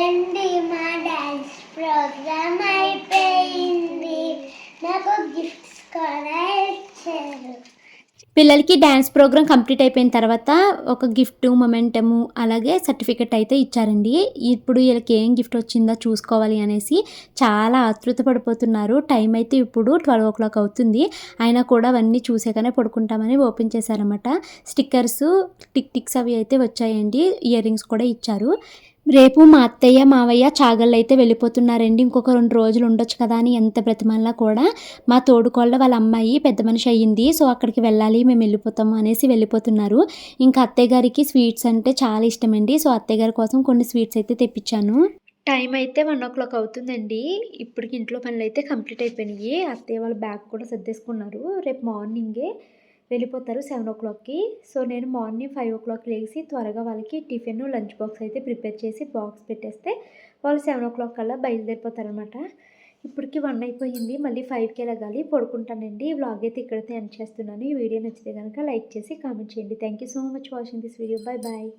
అండి మా dance programme అయిపోయింది. నాకు గిఫ్ట్స్ కూడా ఇచ్చారు. పిల్లలకి డ్యాన్స్ ప్రోగ్రామ్ కంప్లీట్ అయిపోయిన తర్వాత ఒక గిఫ్ట్ మొమెంటము అలాగే సర్టిఫికెట్ అయితే ఇచ్చారండి. ఇప్పుడు వీళ్ళకి ఏం గిఫ్ట్ వచ్చిందో చూసుకోవాలి అనేసి చాలా ఆతృత పడిపోతున్నారు. టైం అయితే ఇప్పుడు 12 అవుతుంది. అయినా కూడా అవన్నీ చూసాకనే పడుకుంటామని ఓపెన్ చేశారన్నమాట. స్టిక్కర్స్ టిక్స్ అవి అయితే వచ్చాయండి. ఇయర్ రింగ్స్ కూడా ఇచ్చారు. రేపు మా అత్తయ్య మావయ్య చాగళ్ళు అయితే వెళ్ళిపోతున్నారండి. ఇంకొక 2 రోజులు ఉండొచ్చు కదా అని ఎంత బ్రతిమాలినా కూడా మా తోడుకోళ్ళ వాళ్ళ అమ్మాయి పెద్ద మనిషి అయ్యింది. సో అక్కడికి వెళ్ళాలి, మేము వెళ్ళిపోతాము అనేసి వెళ్ళిపోతున్నారు. ఇంకా అత్తయ్య గారికి స్వీట్స్ అంటే చాలా ఇష్టమండి. సో అత్తయ్య గారి కోసం కొన్ని స్వీట్స్ అయితే తెప్పించాను. టైం అయితే 1 అవుతుందండి. ఇప్పటికి ఇంట్లో పనులు అయితే కంప్లీట్ అయిపోయినాయి. అత్తయ్య వాళ్ళ బ్యాగ్ కూడా సర్దేసుకున్నారు. రేపు మార్నింగే వెళ్ళిపోతారు 7:00కి. సో నేను మార్నింగ్ 5:00 లేసి త్వరగా వాళ్ళకి టిఫిన్ లంచ్ బాక్స్ అయితే ప్రిపేర్ చేసి బాక్స్ పెట్టేస్తే వాళ్ళు 7:00 కల్లా బయలుదేరిపోతారనమాట. ఇప్పటికి 1 అయిపోయింది. మళ్ళీ 5కి లెగాలి. పడుకుంటానండి. ఈ వ్లాగ్ అయితే ఇక్కడైతే ఎండ్ చేస్తున్నాను. ఈ వీడియో నచ్చితే కనుక లైక్ చేసి కామెంట్ చేయండి. Thank you so much watching this video. Bye bye.